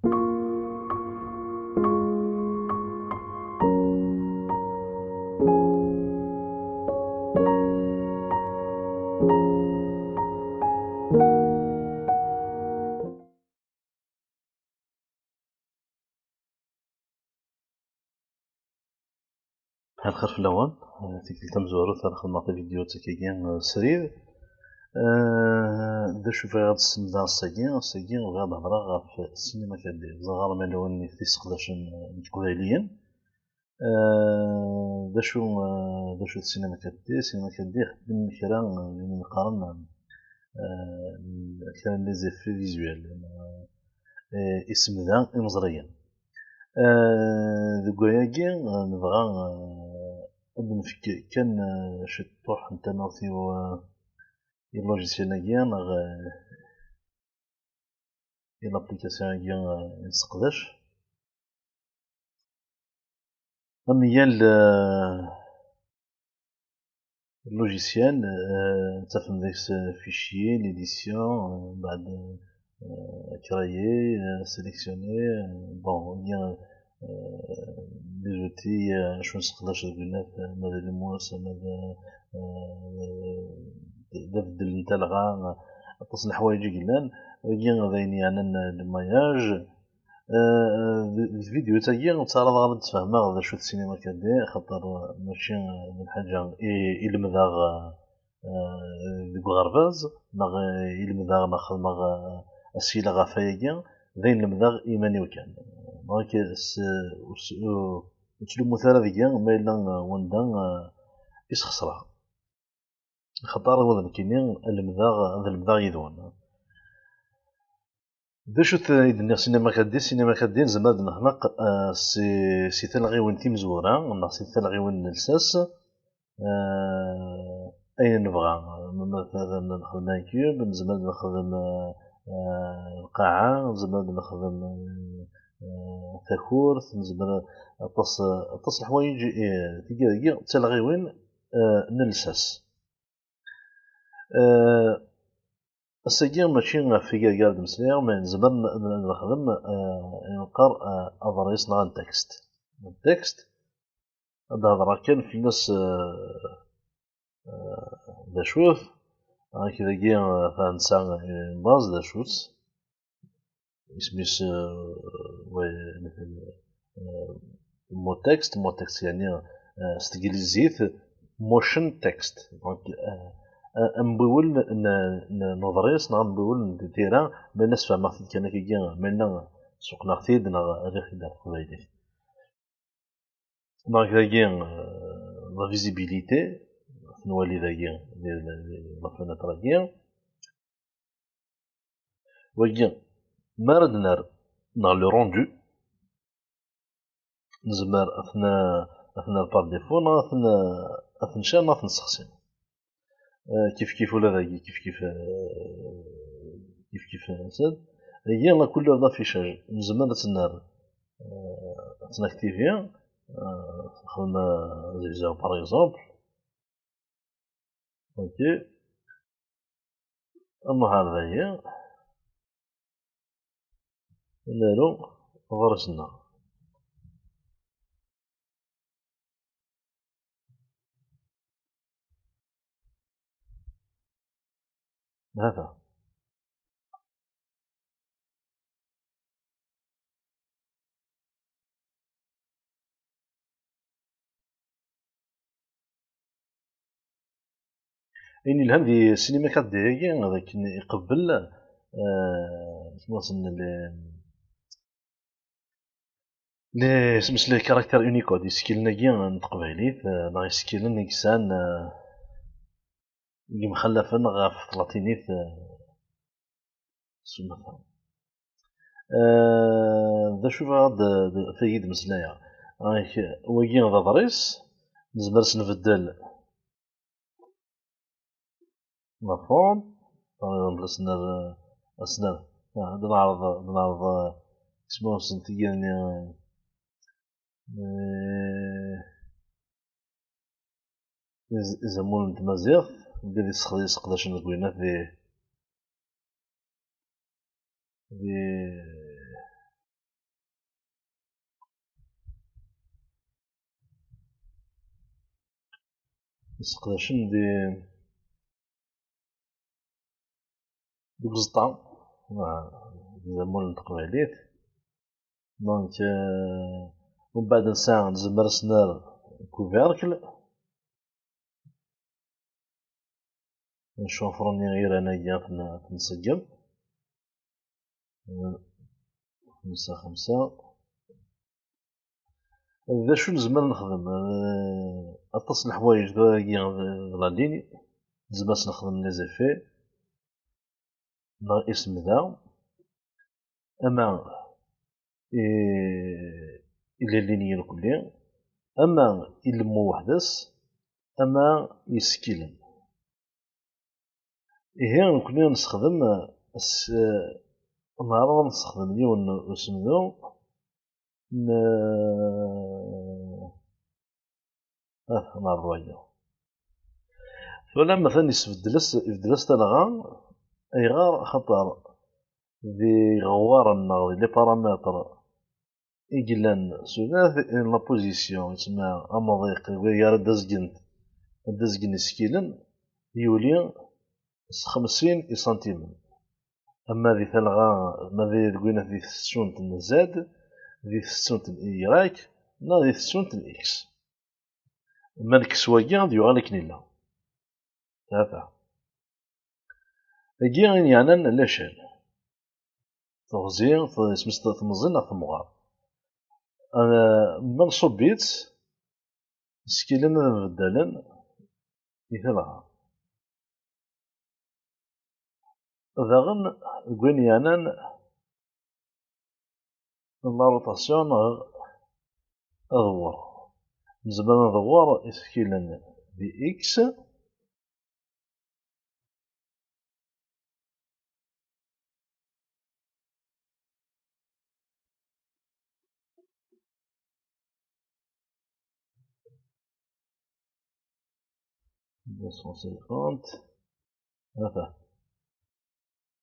بحال الخير في الاول تيكلتا مزورو تاع خدمة فيديو تاكيا سرير دا شوف غاد السمدا الساكي غاد هضرا غاف السينما كدير زغار مالوان تيسقداشن القبايليين دا شو السينما كدير خدم كرا نقارن كان لي زيفي فيزوال اسم ذا مزريا دكوياكي نبغى نفك كان شي طوح نتا نوثيو اللوجيسيال هاكي ناغ لابليكاسيون هاكي نسقداش هي اللوجيسيال تفهم داك فيشيي ليديسيون بعد كرايي سيليكسيوني بون هي لي زوتي شو نسقداش البنات ماذا المواس ماذا بدل نتا لغا تصلح حوايج قلان هي غاديين يعني الماياج الفيديو تاعي تعرض غادي تفهمها غادي شو السينما كدير خاطر ماشي الحاجه يلمذا ديك غرفاز ناغ يلمذا ناخذ اسيلا غافايا ذين المذاغ ايماني وكان دونك تلو مثال ذيك ما الا وندا يسخسرها خطر ولا كيني المذاغ يذون دا شو يدني سينما كدير زعما نخلق سي تلغي وين تيمزورا ولا سي تلغي وين نلساس اين نبغى مثلا نخدم كيوب زعما نخدم القاعة زعما نخدم تاكورت زعما طص الحوايج تلقى تلغي وين نلساس السجين ماشي في قاعد مسير من زمان نخدم نقر أضريس نغان التكست هذا هضرا كان في الناس دا شوف كذا كي فانسان باز دا شوت اسميس مثل مو تكست يعني استجليزيت موشن تكست نبول نظريس نبول نديرها ما الناس فاهمة كان كي منا سوقنا خثيد ريخ دار قبايلي دونك ذاكي لا فيزيبيليتي نولي ذاكي لا فيناتر هاكي وكي مارد نار لو روندو نزمر اثنا بار ديفو اثنشا نسخسي كيف ولا ذاكي كيف ساد هي لا كولور دافيشاج نزمر تنار تناكتيفيا خدنا زيزاو باغ اكزومبل اوكي اما هذا هي نارو غرسنا هذا يعني الهم دي السينما كدير هذاك يقبل سموسن لي سمس لي كاركتير اونيكود يسكيلنا كي نتقبايليت لا يسكيلن نيكسان اللي مخلفن غاف فلاطينيت سمثلا ذا شوف غاد فايد مسلايا وكي غدا ضريس نزمر نبدل مفهوم بلسنا أسنا نعرض اسمه سنتيان زمون تمازيغ ندير يسقداش نقوينا في يسقداشن دي بزطا زعما التقبيليت. دونك ومن بعد نسى نزمر سنار كوفيركل نشوفرني غير انايا نسقم 5 ذا شو نزمر نخدم اطاس الحوايج غاديين زعما نخدم لي زيفي اسم ذا اما الى لينيا الكلي اما يلمو وحدس اما يسكيلن إيه نكون نستخدم نعرض نستخدم ليون اسم ذو نعرض عليه فلا مثلا يفدلس تلغى أيغار خطر ذي غوار لي بارامتر إجلان ثلاث لا بوزيسيون يسمى أمضيق ويا دزجن سكيلن يولي 50 سنتيم. أما ذي تلغى ما ذي تقولنا ذي تسونت الزاد ذي تسونت الإيراك لا ذي تسونت الإكس أما ذيك سواقي غادي يغالك نيلا هذا أجي غين يعني لاشال تغزي سمست تمزن أو تمغار من صبيت سكيلن بدلن يثلغى ذاغن قوين يانان لا روتاسيون أدوار نزبان أدوار إسكيلن دي إكس .250 هذا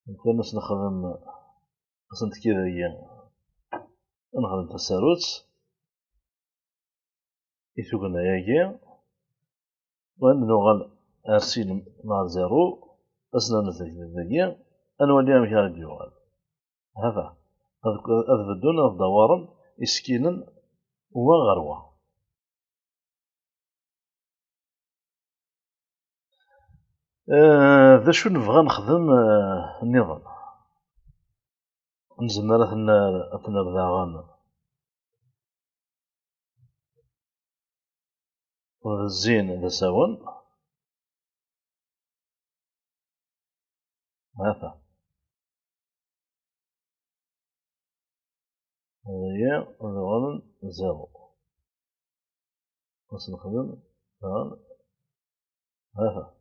نكون نخدم أصلا كذا هي نخدم تساروت يثوقنا ياكي وعند نوغل أرسين مع زيرو أصلا نتاكد ذاكي أنولي أمشي غادي يوغل هذا أذبدون الدوارن إسكيلن وغروة ذا شو نبغى نخدم النظام نزمر أثناء بذاغان الزين ذا ساون هذا هي ذوان زيرو بس نخدم هذا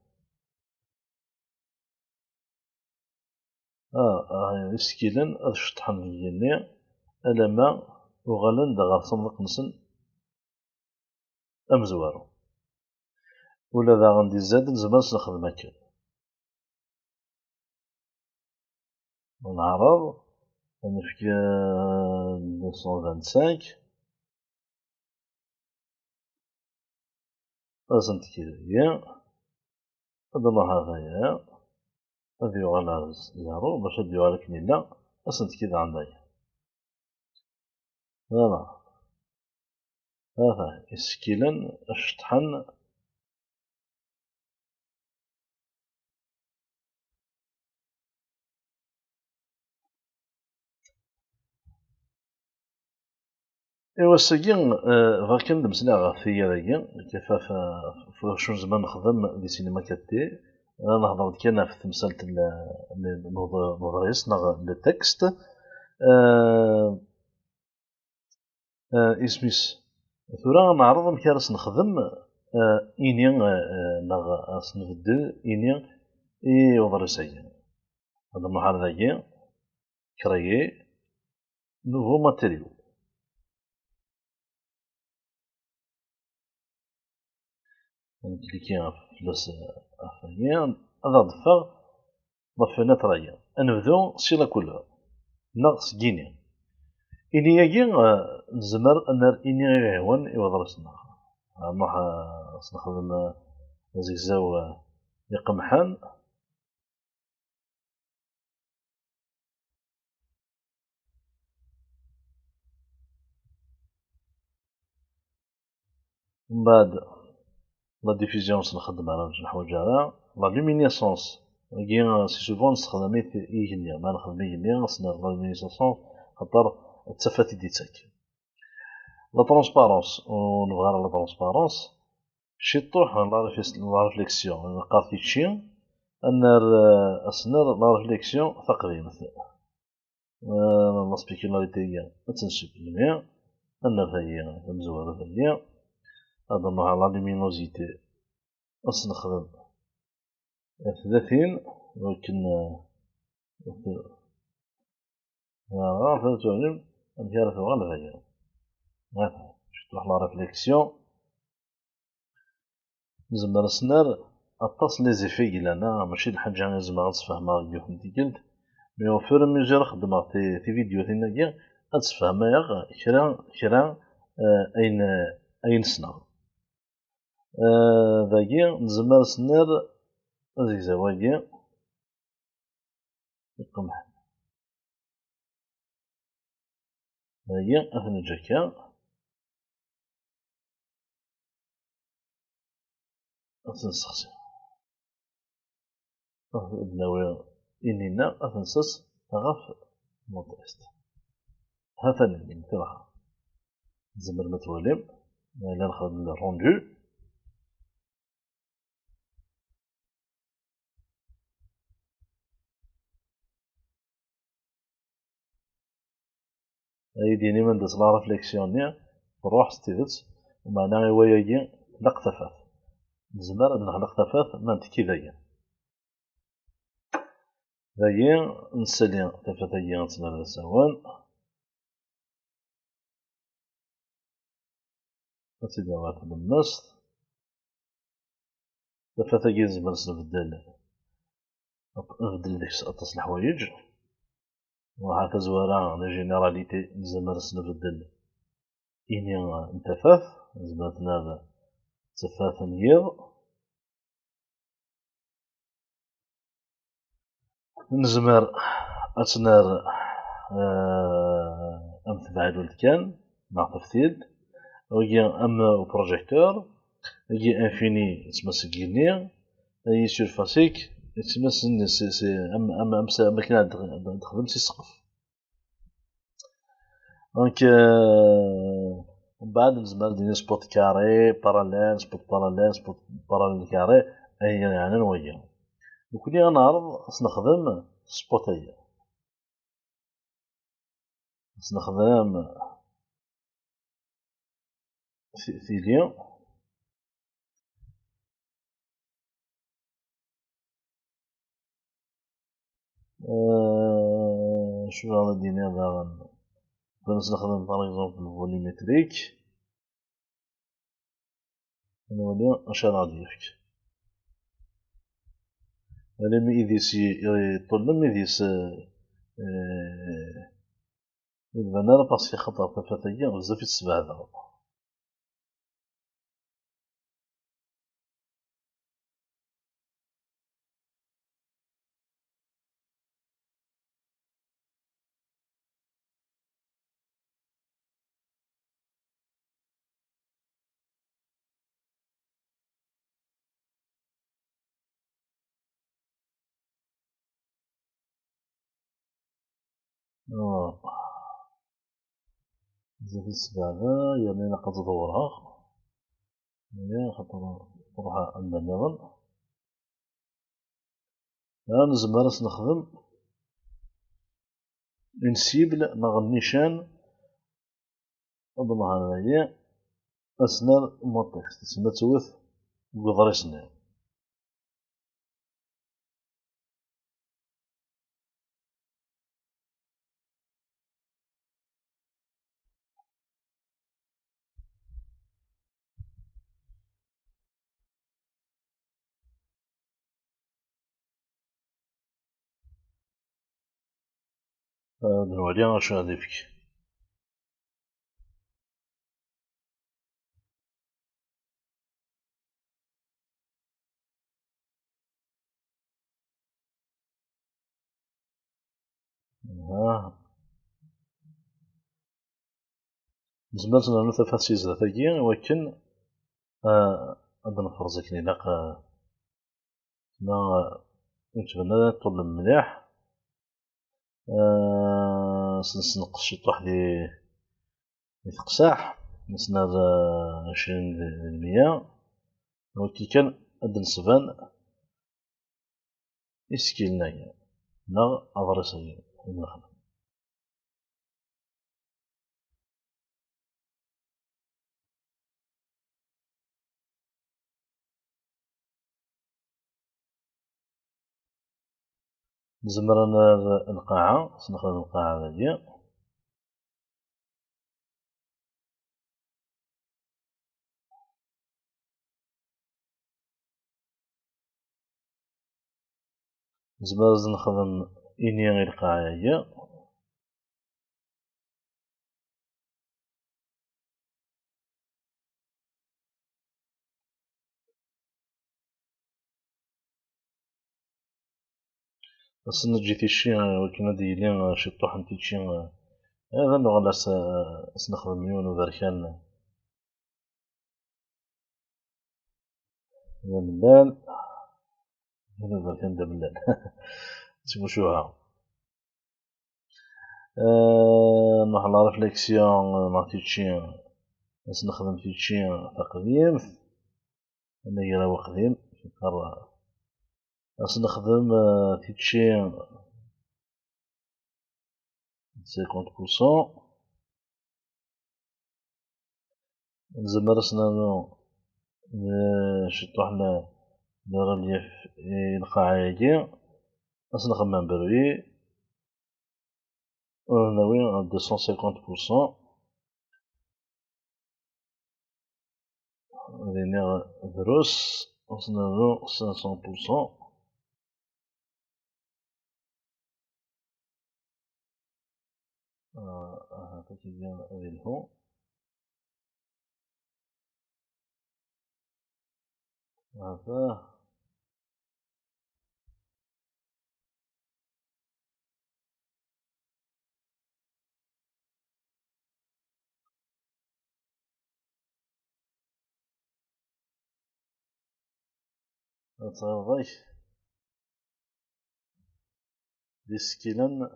إسكيلن أذ شطحن ليني ألما وغالن دغا صندوق نسن أمزوارو ولا ذا غندي زاد زمان نخدم هكا ونعرض نفكي 225 أزنت كذا هي هذا الله هذايا هذا يغال زيرو باش هاد يغالك نيلا أزنت كذا عندي هذا إسكيلن أشطحن إوا ساكين غا كندمسنا غا ثيا ذاكي كيفاش شنو زعما نخدم دي سينما كاتي أنا نهضر كان في تمثالة النظريس لو تكست اسميس ثورا نعرض مكارس نخدم إني نغ نبدل إني وضرسيا هذا المحل ذاكي كريي نوفو ماتيريو نكليكي فلاس أفريان هذا ضفا ضفنا ترايا نبدو سيلا كلها ناقص جيني إني ياكي نزمر أن إني غير عوان إوا درسنا نروح نخدم زيزاو يقمحان. من بعد لا ديفيزيون نخدم على جوج الحوايج هذا. لا لومينيسونس كي سي سوفون نستخدم يغني ما نخدم يغني نصنع لا لومينيسونس خاطر التفاتي ديتاك. لا ترونسبارونس ونبغى لا ترونسبارونس شي طوح لا ريفليكسيون قارتي تشي ان اسنر لا ريفليكسيون ثقري مثلا لا سبيكولاريتي هي تنسبلمي ان فهي مزوره فهي هذا النوع لا لومينوزيتي نخدم 30 ولكن تعلم أمثال في الغالب هي تروح لا ريفليكسيون نزمر سنار أطاس لي زيفي لنا ماشي الحاجة لازم غنتفهمها يوم قلت مي او فور ميزور خدمها في فيديو تيناكيا غتفهمها كرا أين سنا ذاكي نزمر سنار زيزاواكي القمح هي أثنى جاكا أتنسخسي بناوي إننا أتنسس غاف موديست هذا اللي مثلها زمر متولم إلا نخدم الروندو أيديني من دس لا ريفليكسيون نروح ستيدت ومعنى وياكي خلق ثفاث نزمر نخلق ثفاث ما نتكي ذايا نسالي ثفاثيا نتنال الزوان نسيدي غاث بالنص ثفاثيا نزمر نبدل ديك أطاس الحوايج وهكا زوارا لا جينيراليتي نزمر نبدل إني نتفاث نزمر تنال تفاث نيض نزمر أتنال أم تبعد ولد كان مع تفتيد ويجي أم بروجيكتور يجي انفيني تمسك جيني أي سيرفاسيك تمسن سي أم كنا تخدم سي سقف دونك ومن بعد نزمر ديني سبوت كاري باراليل سبوت باراليل كاري أي يعني نويا وكلي غنعرض نخدم سبوتية نخدم فيليا شو غادي دابا نستخدم باغ اكزومبل الفوليمتريك نولي اش غادي يفك انا مي يديس يطلم يديس يبان راه باسكو خطر تفاتيا بزاف يتسبع هذا بزاف يتسبع هذا يعني ناقص تدورها هي خاطر تروح عندنا نظن نزمر نخدم نسيبل ناغ النيشان أظن هي أسنان موطيكس تسمى توث بقدر سنان نولي اش غادي يفك ها نزمر نعملو تفاصيل ذاتيا، ولكن هاد نفرز كني لاق ما نتبنى طول مليح. نقص شي طوح لي تقساح نسنا 20%، وكي كان هاد نسبان يسكيلنايا نا أضرسيا نخدم. نزمر أنا القاعة نخدم القاعة هادي. نزمر نخدم إني غير القاعة هادي. أصلا جيتي شي ولكن هادي يلي شي طوح نتي شي هذا نغلا نخدم مليون وبركان يا ملال. هذا بركان دا ملال تمشوها. نروح لا ريفليكسيون مع تيتشي باش نخدم تيتشي تقديم. أنا راه قديم باش نخدم تيتشي 50%. نزمر سنانو شي طوح لريليف القاعة هادي باش نخمم بروي ناوي 250%. ريني دروس نصنعو 500%. هاكا كيدير هادي الهو. هذا تغضي دي سكيلان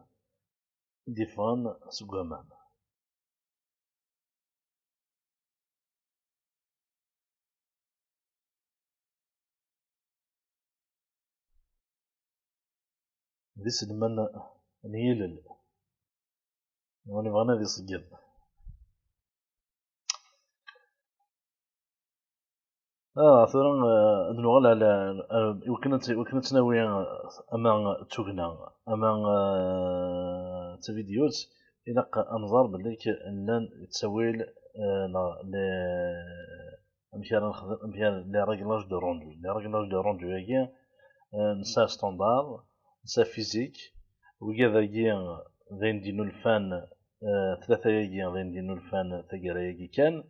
ديفغان سكوامان. دي سلمان نيلل وني بغانا دي صقيل. ثورا نغال على يمكن تناوي اما توغنا اما تفيديوت الى انظر بلي لان تسويل مشان نخدم مشان لي ريغلاج دو روندو. لي ريغلاج دو روندو هاكي نسا ستوندار نسا فيزيك وكذاكي غادي نديرو الفان ثلاثة ياكي غادي نديرو الفان تاكرا ياكي كان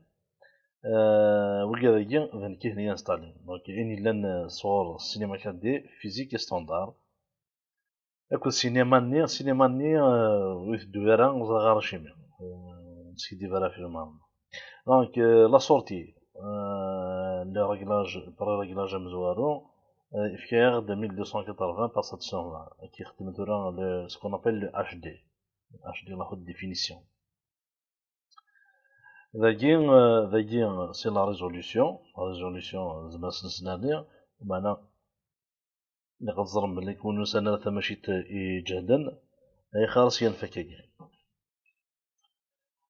وكذاكي غادي كيهني انستالي. دونك إني لان صور السينما 4D فيزيك ستوندار اكو السينما ني ويثدو فيرا غار شيمي نسيدي فيرا في المام. دونك لا سورتي لي ريغلاج بري ريغلاج مزوارو FKR 2280 par 720 qui خدمت ce qu'on appelle le HD. HD la haute définition. ذاكي سي لا ريزوليسيون زعما سنسنانيا ومعنا اللي غتزرم بلي يكونو سنة ماشي جهدا اي خالص ينفكاكي.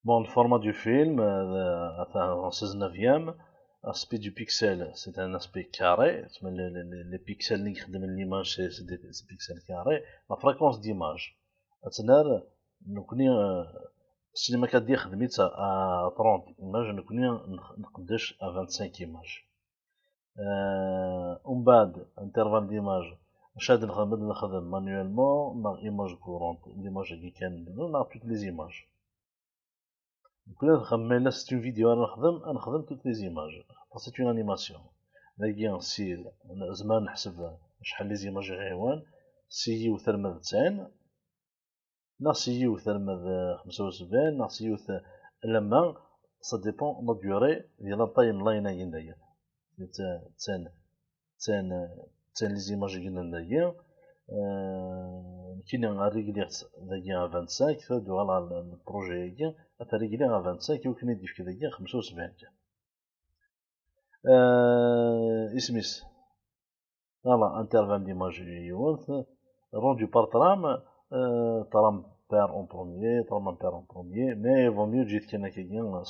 Bon, le format du film, en 16/9, l'aspect du pixel, c'est un aspect carré. Les pixels de l'image, c'est des pixels carrés. La fréquence d'image, nous connaissons le cinéma 4D à 30 images, nous connaissons à 25 images. On bas intervalle d'image, chaque fois manuellement, dans l'image courante, l'image qui on a toutes les images. كنا نخمم c'est une vidéo نخدم toutes les images c'est une animation. لاقي سي زمان نحسب شحال لي زيماج غيوان سي وثر 90 ناس يوث المذ 75 ناس يوث لما سا ديبون لا ديوري ديال لاطاي لاينا يندايا تان تان تان لي زيماج يندايا كاين ريغليغ دايا 25 ثدو على البروجي هاكي اتا ريغليغ 25 يمكن يدير كذايا 75 اسميس فوالا انترفان ديماج يوث rendu par tram, tram perd en premier, tram perd en premier, mais il vaut mieux جيت كان كاين 100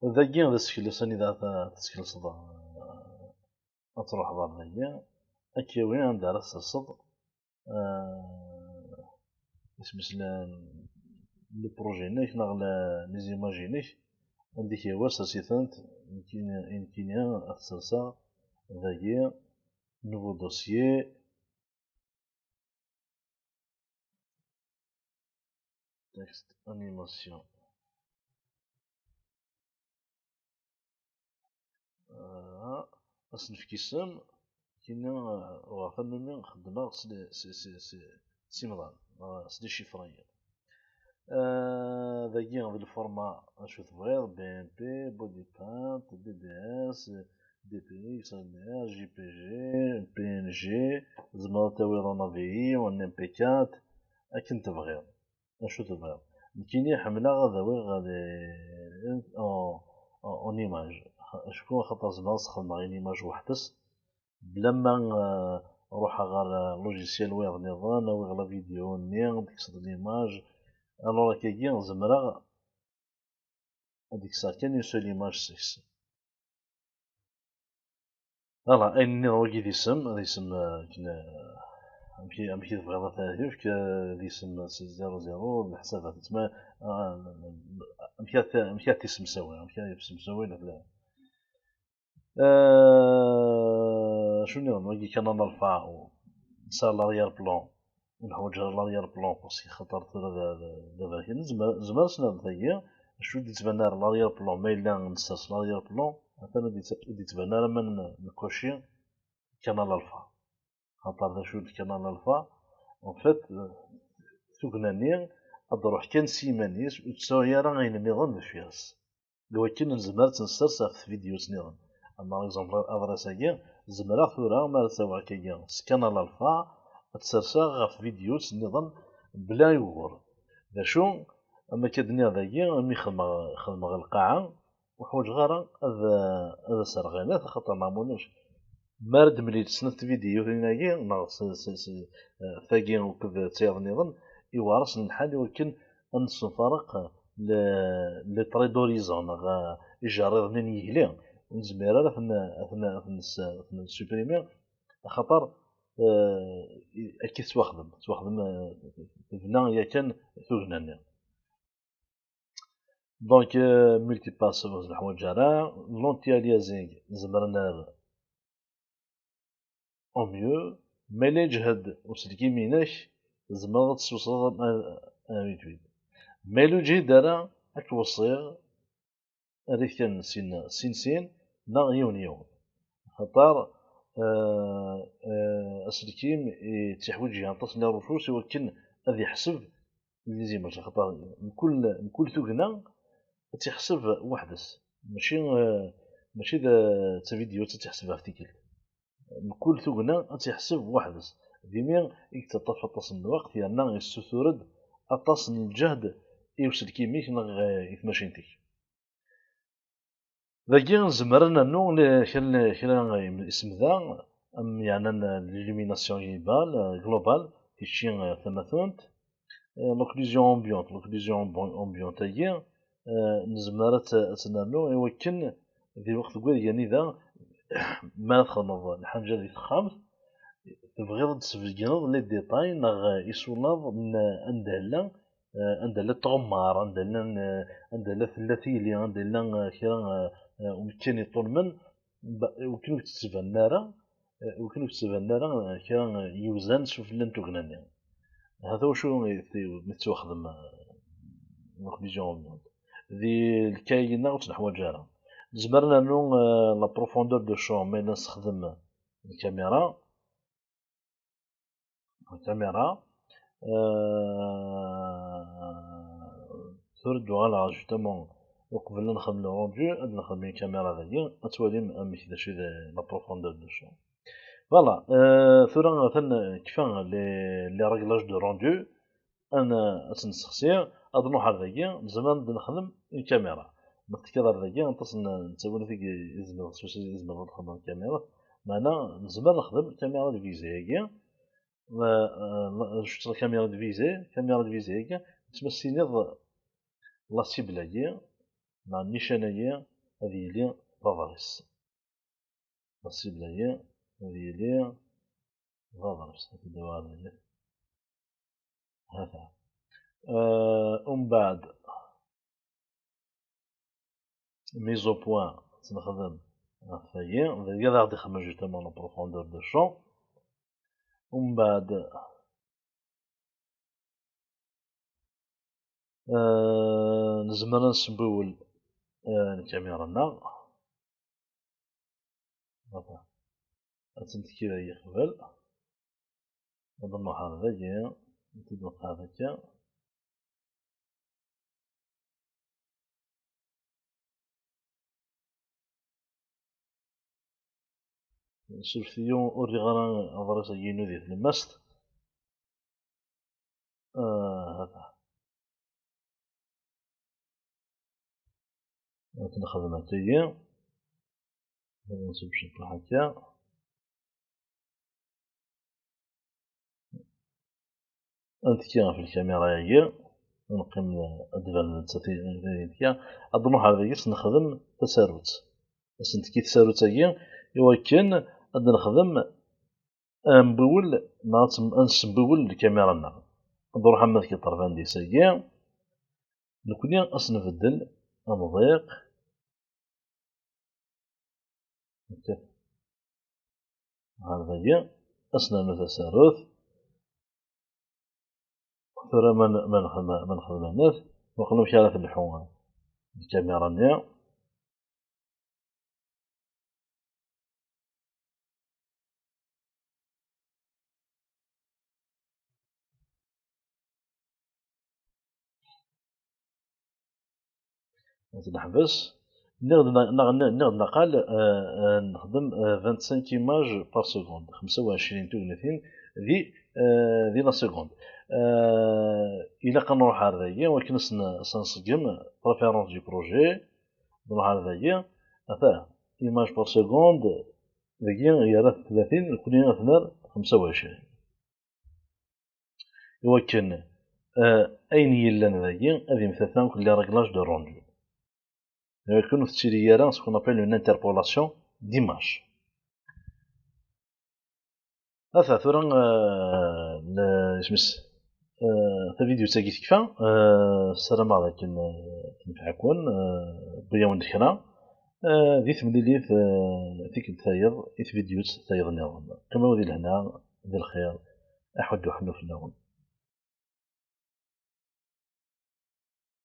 ذاكي هذا الشكل ثاني ذا تسكيل صدا تروح ضار ذاكي اكي وين عند راس الصد اسمس لي بروجي نيك ناغ لي زيماجينيك عندك هو ساسيتانت يمكن اساسا ذاكي نوفو دوسيي تكست انيماسيون اصنف كيسم كينا وفنمي خدمة سي مضان سدي شيفرية ذاكي غادي الفورما اشو تبغيض بي ام بي بودي بانت دي دي اس دي بي اكس ام ار جي بي جي بي ان جي زعما تاوي رونا في وان ام بي 4 اكن تبغيض اشو تبغيض كيني حملة غادي اون ايماج شكون خاطر زعما نستخدم غير ايماج وحدس بلما نروح غير لوجيسيال ويض نظام او غير فيديو ني ديك ليماج الوغ كاكي زمرا هاديك الساعة كان اون سول ايماج 6 فوالا اين نروكي ديسم ديسم كنا امشي تبغيض ثلاثة فك ديسم 600 الحسابات تما امشي تيسم سوا امشي تيسم سوا لا شنو نواجي كان نرفع نسال لاريير بلون نحوج لاريير بلون باسكو خاطر دابا كاين زعما سنة ثاهي شو تبان لاريير بلون ما الا نساس لاريير بلون مثلا تبان من نكوشي كانال الفا خاطر شو كانال الفا اون فيت ثوكناني اضروح كان سيمانيس وتساوي راه غين نظام فياس لو كان نزمر تنسرس في فيديوز نظام اما اكزومبل ادريساكي زمرا ثورا ما تساوي كاين كانال الفا تسرسا غف فيديوز نظام بلا يور دا شو اما كدني هذاكي مي خدم غير القاعه وحوج غير هذا سرغانات خاطر ما عموناش مارد ملي تسنت فيديو هنايا ناقص ثاقي وكذا تيض نظام يوارس الحال ولكن نصفرق لي تريدوريزون يجري ظنين يهلي نزمير في السوبريمير خاطر اكيد تواخدم بنا يا كان ثوغناني دونك ملتي باس الحوايج راه لونتي اليازينغ زمرنا او ميو ملي جهد وسلكي ميناش زمرا توصل اميتويد مالو جهد راه اكوصيغ هذيك كان سين نا يون خاطر اسلكيم تحويج ينطس لي رفوس ولكن هذا يحسب لي زيماج خاطر كل ثقنا تحسب وحدس ماشي ذا فيديو تحسبها في تيكل كل ثقنا تحسب وحدس ديما يكتطف اطاس الوقت لان يستثرد اطاس الجهد يوصل كيميك يتماشينتك ذاكي نزمرنا نو كلا اسم ذا يعني ليليميناسيون جلوبال تيشين ثماثونت لوكليزيون امبيونت امبيونت هي نزمرت تنانو يوكن ذي وقت قوي يعني ذا ما تخنض الحاجه اللي تخاف تبغيض تسفجنض لي ديتاي نغ يسولنض عندها تغمار عندها ثلاثيلي عندها كرا وكان يطول من وكانو تتبان نارا كرا يوزان شوف لن تغناني هذا وشو متواخدم مخبيجون ذي الكاينة وتنحو جارة زمرنا نو لا بروفوندور دو شو مي نستخدم الكاميرا ثورد على جوستومون وقبل نخدم لو روندو عاد نخدم الكاميرا ذايا تولي مامك داكشي لا بروفوندور دو شون فوالا. ثورا مثلا كيفاه لي ريغلاج دو روندو انا تنسقسي اظنو هذايا زعما نخدم الكاميرا نتكرر ذايا نتسول فيك يزمر يزمر نخدم الكاميرا معنا زعما نخدم الكاميرا دو فيزي هي شفت الكاميرا دو فيزي هي تمثلني لا سيبل هي مع النيشانية هذه لي فافاريس لا سيبل هي هذه لي فافاريس هذا ومن بعد ميزو بوان تنخدم هاهي هذا غادي نخدم جوستومون لا بروفوندور دو شون ومن بعد نزمر نسبول الكاميرا هذا تنتكي هي قبل نظن هذا هي نطبق هذاك سلفيون أوري غران أضرس ينو ذي المست هذا نخدم هكايا نسيب شكل هكا نتكي في الكاميرا هي نقيم أدفان تاتيا أظن هذا نخدم تساروت باش نتكي تساروت هي يمكن أن نخدم نبول نسبول الكاميرا نروح عند كي طرفان دي سايا نكوني نبدل نضيق هذا هي أصلا تساروت ثورة ما نخدم الناس ونخدم شارع الحوان الكاميرا نيا نحبس نغد نقال نخدم 25 ايماج بار سكوند 25 30 ذي لا سكوند الى كنروح هذايا ولكن سنسقم بريفيرونس دو بروجي نروح هذايا هذا ايماج بار سكوند ذاكيا هي 30 كلنا ثمر 25 ولكن اين يلان ذاكيا هذه مثلا كل ريغلاج دو روندو يكون في التيرييران سكون ابل اون انتربولاسيون ديماج هذا ثورا اسمس في فيديو تاعي كيفاه السلام عليكم نفعكم بيا وندخنا ذي ثمليلي في ثايض في فيديو ثايض نظام كما ودي لهنا ذي الخير احد وحنا في النوم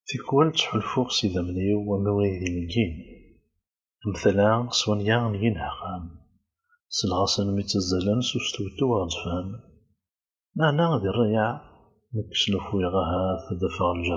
تكون تحلفوق سيدا مليو ومويدي ملكين مثلا صوانيا نينها خان سلغاسن ميتزالان سوستوتو غادفان معنا غادي الرياع نكسلو فويغاها تدفع الجرح